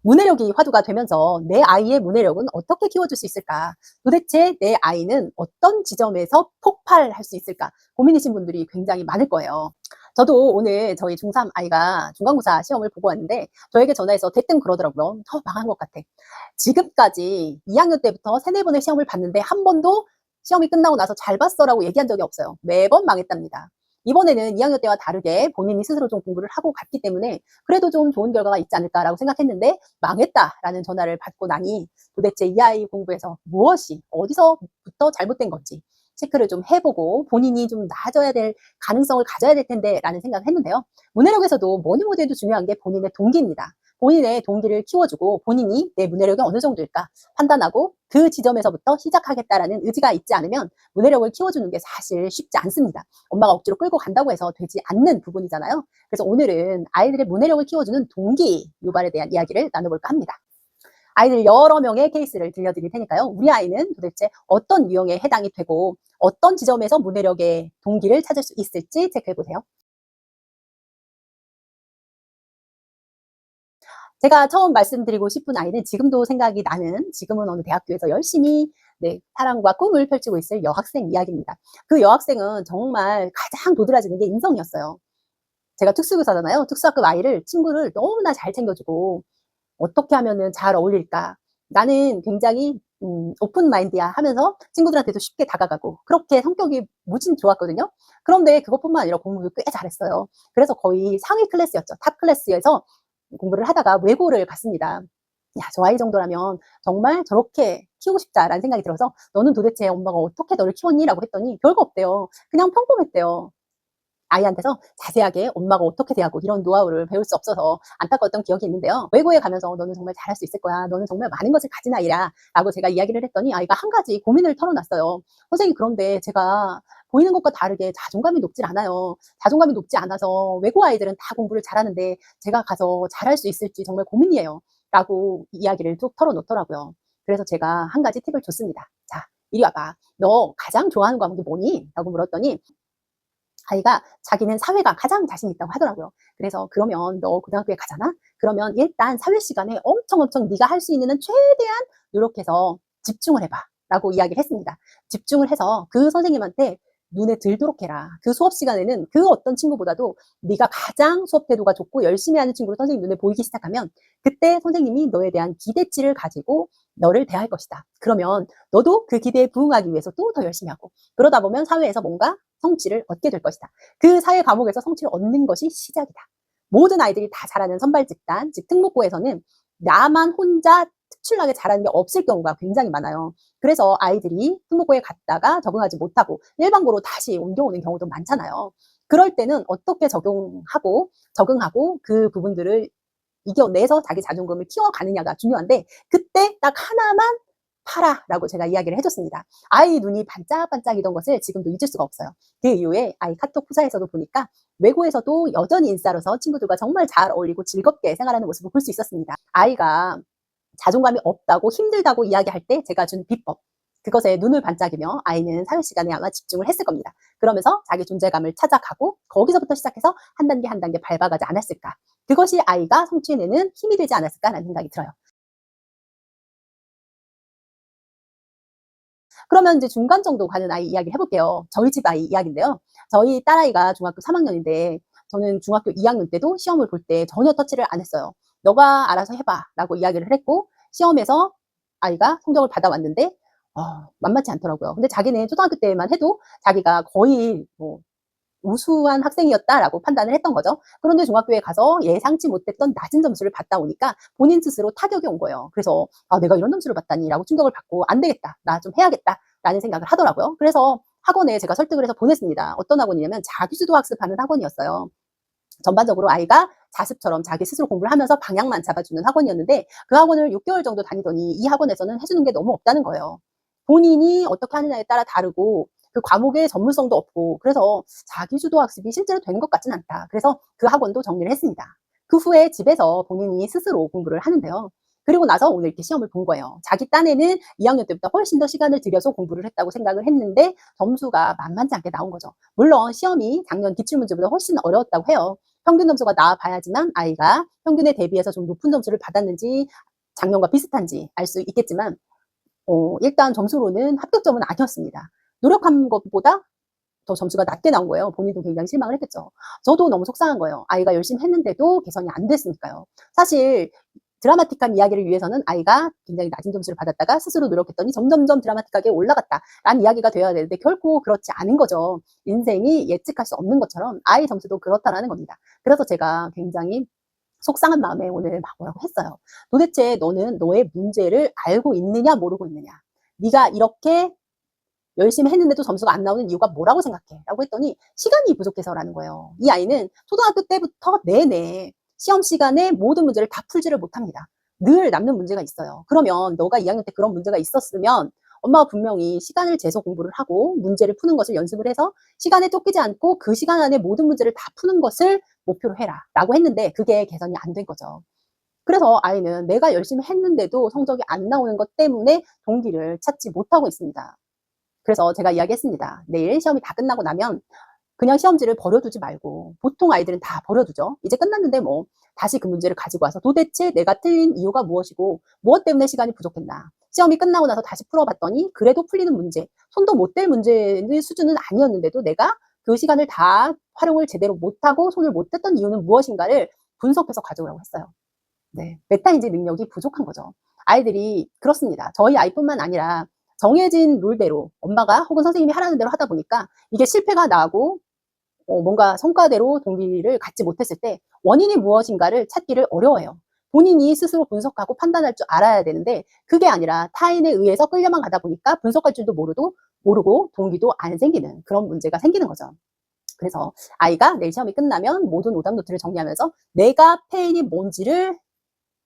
문해력이 화두가 되면서 내 아이의 문해력은 어떻게 키워줄 수 있을까? 도대체 내 아이는 어떤 지점에서 폭발할 수 있을까? 고민이신 분들이 굉장히 많을 거예요. 저도 오늘 저희 중3 아이가 중간고사 시험을 보고 왔는데 저에게 전화해서 대뜸 그러더라고요. 망한 것 같아. 지금까지 2학년 때부터 3-4번의 시험을 봤는데 한 번도 시험이 끝나고 나서 잘 봤어라고 얘기한 적이 없어요. 매번 망했답니다. 이번에는 2학년 때와 다르게 본인이 스스로 좀 공부를 하고 갔기 때문에 그래도 좀 좋은 결과가 있지 않을까라고 생각했는데 망했다라는 전화를 받고 나니 도대체 이 아이 공부에서 무엇이 어디서부터 잘못된 건지 체크를 좀 해보고 본인이 좀 나아져야 될 가능성을 가져야 될 텐데 라는 생각을 했는데요. 문해력에서도 뭐니 뭐니 해도 중요한 게 본인의 동기입니다. 본인의 동기를 키워주고 본인이 내 문해력이 어느 정도일까 판단하고 그 지점에서부터 시작하겠다라는 의지가 있지 않으면 문해력을 키워주는 게 사실 쉽지 않습니다. 엄마가 억지로 끌고 간다고 해서 되지 않는 부분이잖아요. 그래서 오늘은 아이들의 문해력을 키워주는 동기 유발에 대한 이야기를 나눠볼까 합니다. 아이들 여러 명의 케이스를 들려드릴 테니까요. 우리 아이는 도대체 어떤 유형에 해당이 되고 어떤 지점에서 문해력의 동기를 찾을 수 있을지 체크해보세요. 제가 처음 말씀드리고 싶은 아이는 지금도 생각이 나는 지금은 어느 대학교에서 열심히 사랑과 꿈을 펼치고 있을 여학생 이야기입니다. 그 여학생은 정말 가장 도드라지는 게 인성이었어요. 제가 특수교사잖아요. 특수학급 아이를 친구를 너무나 잘 챙겨주고 어떻게 하면은 잘 어울릴까? 나는 굉장히 오픈 마인드야 하면서 친구들한테도 쉽게 다가가고 그렇게 성격이 무진 좋았거든요. 그런데 그것뿐만 아니라 공부도 꽤 잘했어요. 그래서 거의 상위 클래스였죠. 탑 클래스에서 공부를 하다가 외고를 갔습니다. 야, 저 아이 정도라면 정말 저렇게 키우고 싶다라는 생각이 들어서 너는 도대체 엄마가 어떻게 너를 키웠니? 라고 했더니 별거 없대요. 그냥 평범했대요. 아이한테서 자세하게 엄마가 어떻게 대하고 이런 노하우를 배울 수 없어서 안타까웠던 기억이 있는데요. 외고에 가면서 너는 정말 잘할 수 있을 거야. 너는 정말 많은 것을 가진 아이라 라고 제가 이야기를 했더니 아이가 한 가지 고민을 털어놨어요. 선생님, 그런데 제가 보이는 것과 다르게 자존감이 높질 않아요. 자존감이 높지 않아서 외고 아이들은 다 공부를 잘하는데 제가 가서 잘할 수 있을지 정말 고민이에요. 라고 이야기를 쭉 털어놓더라고요. 그래서 제가 한 가지 팁을 줬습니다. 자, 이리 와봐. 너 가장 좋아하는 과목이 뭐니? 라고 물었더니 아이가 자기는 사회가 가장 자신 있다고 하더라고요. 그래서 그러면 너 고등학교에 가잖아? 그러면 일단 사회 시간에 엄청 네가 할 수 있는 한 최대한 노력해서 집중을 해봐. 라고 이야기를 했습니다. 집중을 해서 그 선생님한테 눈에 들도록 해라. 그 수업 시간에는 그 어떤 친구보다도 네가 가장 수업 태도가 좋고 열심히 하는 친구로 선생님 눈에 보이기 시작하면 그때 선생님이 너에 대한 기대치를 가지고 너를 대할 것이다. 그러면 너도 그 기대에 부응하기 위해서 또 더 열심히 하고 그러다 보면 사회에서 뭔가 성취를 얻게 될 것이다. 그 사회 과목에서 성취를 얻는 것이 시작이다. 모든 아이들이 다 잘하는 선발 집단, 즉 특목고에서는 나만 혼자 특출나게 잘하는 게 없을 경우가 굉장히 많아요. 그래서 아이들이 특목고에 갔다가 적응하지 못하고 일반고로 다시 옮겨오는 경우도 많잖아요. 그럴 때는 어떻게 적응하고 그 부분들을 이겨내서 자기 자존감을 키워가느냐가 중요한데 그때 딱 하나만 파라라고 제가 이야기를 해줬습니다. 아이 눈이 반짝반짝이던 것을 지금도 잊을 수가 없어요. 그 이후에 아이 카톡 후사에서도 보니까 외고에서도 여전히 인싸로서 친구들과 정말 잘 어울리고 즐겁게 생활하는 모습을 볼 수 있었습니다. 아이가 자존감이 없다고 힘들다고 이야기할 때 제가 준 비법 그것에 눈을 반짝이며 아이는 사회 시간에 아마 집중을 했을 겁니다. 그러면서 자기 존재감을 찾아가고 거기서부터 시작해서 한 단계 한 단계 밟아가지 않았을까. 그것이 아이가 성취해내는 힘이 되지 않았을까라는 생각이 들어요. 그러면 이제 중간 정도 가는 아이 이야기 해볼게요. 저희 집 아이 이야기인데요. 저희 딸아이가 중학교 3학년인데 저는 중학교 2학년 때도 시험을 볼 때 전혀 터치를 안 했어요. 너가 알아서 해봐 라고 이야기를 했고 시험에서 아이가 성적을 받아왔는데 만만치 않더라고요. 근데 자기는 초등학교 때만 해도 자기가 거의 뭐 우수한 학생이었다라고 판단을 했던 거죠. 그런데 중학교에 가서 예상치 못했던 낮은 점수를 받다 오니까 본인 스스로 타격이 온 거예요. 그래서 내가 이런 점수를 받다니라고 충격을 받고 안 되겠다. 나 좀 해야겠다라는 생각을 하더라고요. 그래서 학원에 제가 설득을 해서 보냈습니다. 어떤 학원이냐면 자기주도 학습하는 학원이었어요. 전반적으로 아이가 자습처럼 자기 스스로 공부를 하면서 방향만 잡아주는 학원이었는데 그 학원을 6개월 정도 다니더니 이 학원에서는 해주는 게 너무 없다는 거예요. 본인이 어떻게 하느냐에 따라 다르고 그 과목의 전문성도 없고 그래서 자기주도 학습이 실제로 되는 것 같지는 않다. 그래서 그 학원도 정리를 했습니다. 그 후에 집에서 본인이 스스로 공부를 하는데요. 그리고 나서 오늘 이렇게 시험을 본 거예요. 자기 딴에는 2학년 때부터 훨씬 더 시간을 들여서 공부를 했다고 생각을 했는데 점수가 만만치 않게 나온 거죠. 물론 시험이 작년 기출문제보다 훨씬 어려웠다고 해요. 평균 점수가 나와봐야지만 아이가 평균에 대비해서 좀 높은 점수를 받았는지 작년과 비슷한지 알 수 있겠지만 일단 점수로는 합격점은 아니었습니다. 노력한 것보다 더 점수가 낮게 나온 거예요. 본인도 굉장히 실망을 했겠죠. 저도 너무 속상한 거예요. 아이가 열심히 했는데도 개선이 안 됐으니까요. 사실 드라마틱한 이야기를 위해서는 아이가 굉장히 낮은 점수를 받았다가 스스로 노력했더니 점점점 드라마틱하게 올라갔다라는 이야기가 되어야 되는데 결코 그렇지 않은 거죠. 인생이 예측할 수 없는 것처럼 아이 점수도 그렇다라는 겁니다. 그래서 제가 굉장히 속상한 마음에 오늘 막 뭐라고 했어요. 도대체 너는 너의 문제를 알고 있느냐 모르고 있느냐. 네가 이렇게 열심히 했는데도 점수가 안 나오는 이유가 뭐라고 생각해? 라고 했더니 시간이 부족해서라는 거예요. 이 아이는 초등학교 때부터 내내 시험 시간에 모든 문제를 다 풀지를 못합니다. 늘 남는 문제가 있어요. 그러면 너가 2학년 때 그런 문제가 있었으면 엄마가 분명히 시간을 재서 공부를 하고 문제를 푸는 것을 연습을 해서 시간에 쫓기지 않고 그 시간 안에 모든 문제를 다 푸는 것을 목표로 해라 라고 했는데 그게 개선이 안 된 거죠. 그래서 아이는 내가 열심히 했는데도 성적이 안 나오는 것 때문에 동기를 찾지 못하고 있습니다. 그래서 제가 이야기했습니다. 내일 시험이 다 끝나고 나면 그냥 시험지를 버려두지 말고 보통 아이들은 다 버려두죠. 이제 끝났는데 뭐 다시 그 문제를 가지고 와서 도대체 내가 틀린 이유가 무엇이고 무엇 때문에 시간이 부족했나. 시험이 끝나고 나서 다시 풀어봤더니 그래도 풀리는 문제, 손도 못 댈 문제의 수준은 아니었는데도 내가 그 시간을 다 활용을 제대로 못하고 손을 못 댔던 이유는 무엇인가를 분석해서 가져오라고 했어요. 네, 메타인지 능력이 부족한 거죠. 아이들이 그렇습니다. 저희 아이뿐만 아니라 정해진 룰대로 엄마가 혹은 선생님이 하라는 대로 하다 보니까 이게 실패가 나고 뭔가 성과대로 동기를 갖지 못했을 때 원인이 무엇인가를 찾기를 어려워해요. 본인이 스스로 분석하고 판단할 줄 알아야 되는데 그게 아니라 타인에 의해서 끌려만 가다 보니까 분석할 줄도 모르고 동기도 안 생기는 그런 문제가 생기는 거죠. 그래서 아이가 내일 시험이 끝나면 모든 오답 노트를 정리하면서 내가 페인이 뭔지를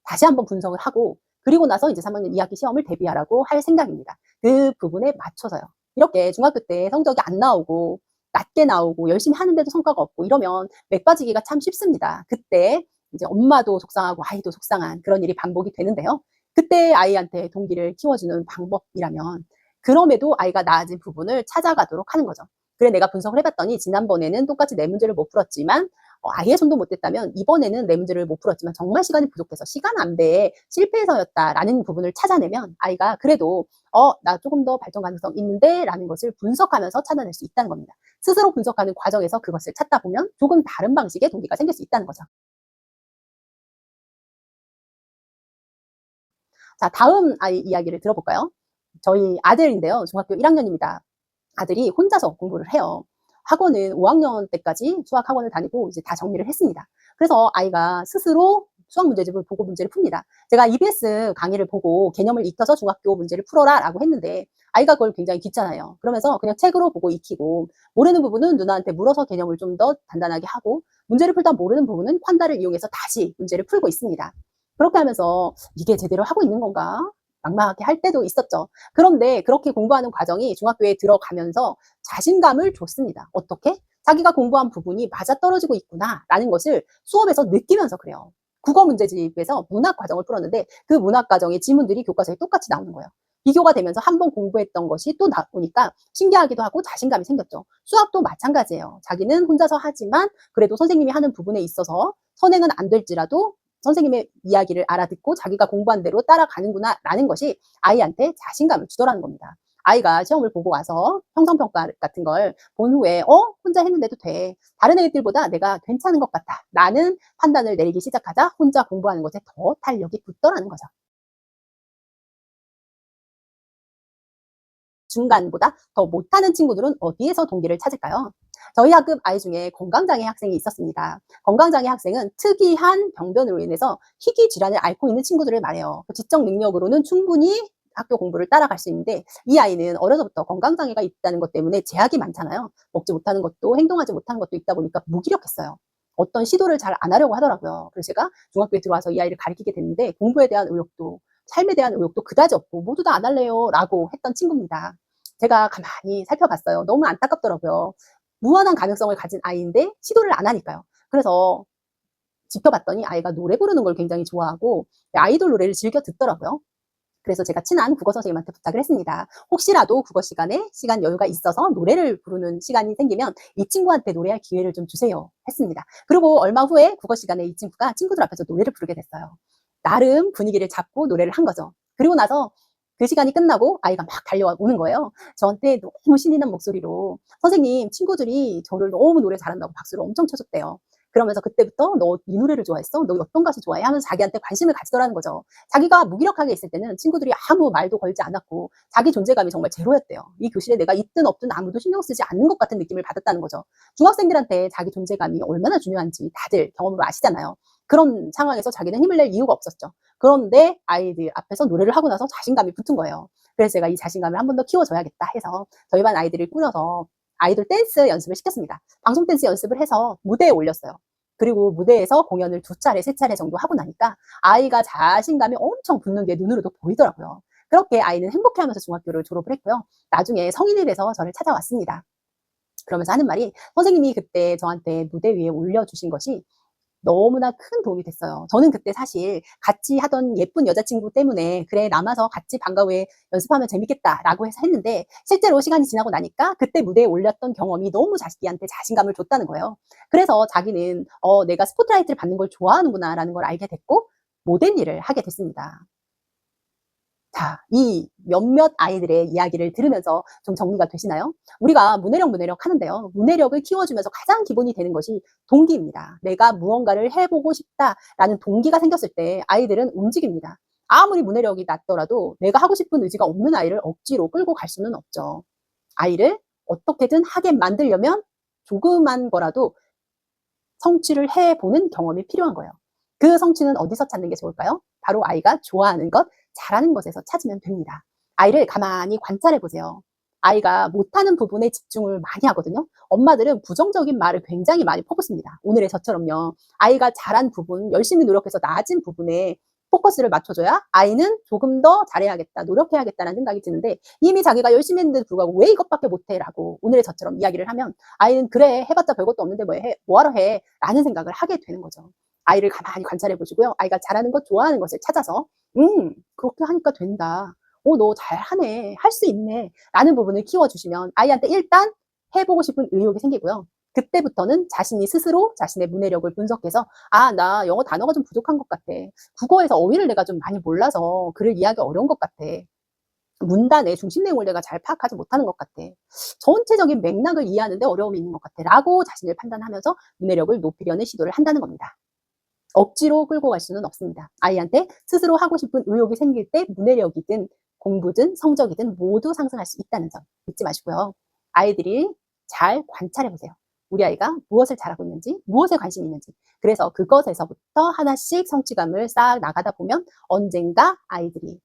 다시 한번 분석을 하고 그리고 나서 이제 3학년 2학기 시험을 대비하라고 할 생각입니다. 그 부분에 맞춰서요. 이렇게 중학교 때 성적이 안 나오고 낮게 나오고 열심히 하는데도 성과가 없고 이러면 맥 빠지기가 참 쉽습니다. 그때 이제 엄마도 속상하고 아이도 속상한 그런 일이 반복이 되는데요. 그때 아이한테 동기를 키워주는 방법이라면 그럼에도 아이가 나아진 부분을 찾아가도록 하는 거죠. 그래 내가 분석을 해봤더니 지난번에는 똑같이 내 문제를 못 풀었지만 아예 손도 못 댔다면 이번에는 내 문제를 못 풀었지만 정말 시간이 부족해서 시간 안배에 실패해서였다라는 부분을 찾아내면 아이가 그래도 나 조금 더 발전 가능성 있는데 라는 것을 분석하면서 찾아낼 수 있다는 겁니다. 스스로 분석하는 과정에서 그것을 찾다 보면 조금 다른 방식의 동기가 생길 수 있다는 거죠. 자, 다음 아이 이야기를 들어볼까요? 저희 아들인데요. 중학교 1학년입니다. 아들이 혼자서 공부를 해요. 학원은 5학년 때까지 수학 학원을 다니고 이제 다 정리를 했습니다. 그래서 아이가 스스로 수학 문제집을 보고 문제를 풉니다. 제가 EBS 강의를 보고 개념을 익혀서 중학교 문제를 풀어라 라고 했는데 아이가 그걸 굉장히 귀찮아요. 그러면서 그냥 책으로 보고 익히고 모르는 부분은 누나한테 물어서 개념을 좀 더 단단하게 하고 문제를 풀다 모르는 부분은 콴다를 이용해서 다시 문제를 풀고 있습니다. 그렇게 하면서 이게 제대로 하고 있는 건가? 막막하게 할 때도 있었죠. 그런데 그렇게 공부하는 과정이 중학교에 들어가면서 자신감을 줬습니다. 어떻게? 자기가 공부한 부분이 맞아떨어지고 있구나라는 것을 수업에서 느끼면서 그래요. 국어 문제집에서 문학 과정을 풀었는데 그 문학 과정의 지문들이 교과서에 똑같이 나오는 거예요. 비교가 되면서 한 번 공부했던 것이 또 나오니까 신기하기도 하고 자신감이 생겼죠. 수학도 마찬가지예요. 자기는 혼자서 하지만 그래도 선생님이 하는 부분에 있어서 선행은 안 될지라도 선생님의 이야기를 알아듣고 자기가 공부한 대로 따라가는구나 라는 것이 아이한테 자신감을 주더라는 겁니다. 아이가 시험을 보고 와서 형성평가 같은 걸 본 후에 혼자 했는데도 돼. 다른 애들보다 내가 괜찮은 것 같아 라는 판단을 내리기 시작하자 혼자 공부하는 것에 더 탄력이 붙더라는 거죠. 중간보다 더 못하는 친구들은 어디에서 동기를 찾을까요? 저희 학급 아이 중에 건강장애 학생이 있었습니다. 건강장애 학생은 특이한 병변으로 인해서 희귀 질환을 앓고 있는 친구들을 말해요. 그 지적 능력으로는 충분히 학교 공부를 따라갈 수 있는데 이 아이는 어려서부터 건강장애가 있다는 것 때문에 제약이 많잖아요. 먹지 못하는 것도 행동하지 못하는 것도 있다 보니까 무기력했어요. 어떤 시도를 잘 안 하려고 하더라고요. 그래서 제가 중학교에 들어와서 이 아이를 가르치게 됐는데 공부에 대한 의욕도 삶에 대한 의욕도 그다지 없고 모두 다 안 할래요 라고 했던 친구입니다. 제가 가만히 살펴봤어요. 너무 안타깝더라고요. 무한한 가능성을 가진 아이인데 시도를 안 하니까요. 그래서 지켜봤더니 아이가 노래 부르는 걸 굉장히 좋아하고 아이돌 노래를 즐겨 듣더라고요. 그래서 제가 친한 국어 선생님한테 부탁을 했습니다. 혹시라도 국어 시간에 시간 여유가 있어서 노래를 부르는 시간이 생기면 이 친구한테 노래할 기회를 좀 주세요 했습니다. 그리고 얼마 후에 국어 시간에 이 친구가 친구들 앞에서 노래를 부르게 됐어요. 나름 분위기를 잡고 노래를 한 거죠. 그리고 나서 그 시간이 끝나고 아이가 막 달려오는 거예요. 저한테 너무 신이 난 목소리로 선생님, 친구들이 저를 너무 노래 잘한다고 박수를 엄청 쳐줬대요. 그러면서 그때부터 너 이 노래를 좋아했어? 너 어떤 가수 좋아해? 하면서 자기한테 관심을 가지더라는 거죠. 자기가 무기력하게 있을 때는 친구들이 아무 말도 걸지 않았고 자기 존재감이 정말 제로였대요. 이 교실에 내가 있든 없든 아무도 신경 쓰지 않는 것 같은 느낌을 받았다는 거죠. 중학생들한테 자기 존재감이 얼마나 중요한지 다들 경험으로 아시잖아요. 그런 상황에서 자기는 힘을 낼 이유가 없었죠. 그런데 아이들 앞에서 노래를 하고 나서 자신감이 붙은 거예요. 그래서 제가 이 자신감을 한 번 더 키워줘야겠다 해서 저희 반 아이들을 꾸려서 아이돌 댄스 연습을 시켰습니다. 방송 댄스 연습을 해서 무대에 올렸어요. 그리고 무대에서 공연을 2차례, 3차례 정도 하고 나니까 아이가 자신감이 엄청 붙는 게 눈으로도 보이더라고요. 그렇게 아이는 행복해하면서 중학교를 졸업을 했고요. 나중에 성인이 돼서 저를 찾아왔습니다. 그러면서 하는 말이 선생님이 그때 저한테 무대 위에 올려주신 것이 너무나 큰 도움이 됐어요. 저는 그때 사실 같이 하던 예쁜 여자친구 때문에 그래 남아서 같이 방과 후에 연습하면 재밌겠다라고 해서 했는데 실제로 시간이 지나고 나니까 그때 무대에 올렸던 경험이 너무 자기한테 자신감을 줬다는 거예요. 그래서 자기는 내가 스포트라이트를 받는 걸 좋아하는구나라는 걸 알게 됐고 모델 일을 하게 됐습니다. 자, 이 몇몇 아이들의 이야기를 들으면서 좀 정리가 되시나요? 우리가 문해력 하는데요. 문해력을 키워주면서 가장 기본이 되는 것이 동기입니다. 내가 무언가를 해보고 싶다라는 동기가 생겼을 때 아이들은 움직입니다. 아무리 문해력이 낮더라도 내가 하고 싶은 의지가 없는 아이를 억지로 끌고 갈 수는 없죠. 아이를 어떻게든 하게 만들려면 조그만 거라도 성취를 해보는 경험이 필요한 거예요. 그 성취는 어디서 찾는 게 좋을까요? 바로 아이가 좋아하는 것, 잘하는 것에서 찾으면 됩니다. 아이를 가만히 관찰해 보세요. 아이가 못하는 부분에 집중을 많이 하거든요. 엄마들은 부정적인 말을 굉장히 많이 퍼붓습니다. 오늘의 저처럼요. 아이가 잘한 부분, 열심히 노력해서 낮은 부분에 포커스를 맞춰줘야 아이는 조금 더 잘해야겠다, 노력해야겠다는 생각이 드는데 이미 자기가 열심히 했는데도 불구하고 왜 이것밖에 못해? 라고 오늘의 저처럼 이야기를 하면 아이는 그래, 해봤자 별것도 없는데 뭐하러 해? 라는 생각을 하게 되는 거죠. 아이를 가만히 관찰해 보시고요. 아이가 잘하는 것, 좋아하는 것을 찾아서 그렇게 하니까 된다. 너 잘하네. 할 수 있네. 라는 부분을 키워주시면 아이한테 일단 해보고 싶은 의욕이 생기고요. 그때부터는 자신이 스스로 자신의 문해력을 분석해서 나 영어 단어가 좀 부족한 것 같아. 국어에서 어휘를 내가 좀 많이 몰라서 글을 이해하기 어려운 것 같아. 문단의 중심 내용을 내가 잘 파악하지 못하는 것 같아. 전체적인 맥락을 이해하는데 어려움이 있는 것 같아. 라고 자신을 판단하면서 문해력을 높이려는 시도를 한다는 겁니다. 억지로 끌고 갈 수는 없습니다. 아이한테 스스로 하고 싶은 의욕이 생길 때 문해력이든 공부든 성적이든 모두 상승할 수 있다는 점 잊지 마시고요. 아이들이 잘 관찰해 보세요. 우리 아이가 무엇을 잘하고 있는지, 무엇에 관심이 있는지. 그래서 그것에서부터 하나씩 성취감을 쌓아 나가다 보면 언젠가 아이들이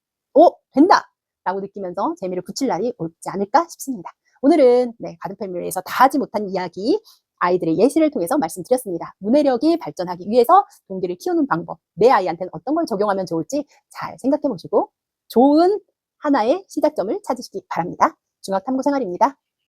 된다! 라고 느끼면서 재미를 붙일 날이 올지 않을까 싶습니다. 오늘은 가든패밀리에서 다 하지 못한 이야기 아이들의 예시를 통해서 말씀드렸습니다. 문해력이 발전하기 위해서 동기를 키우는 방법, 내 아이한테는 어떤 걸 적용하면 좋을지 잘 생각해 보시고 좋은 하나의 시작점을 찾으시기 바랍니다. 중학탐구생활입니다.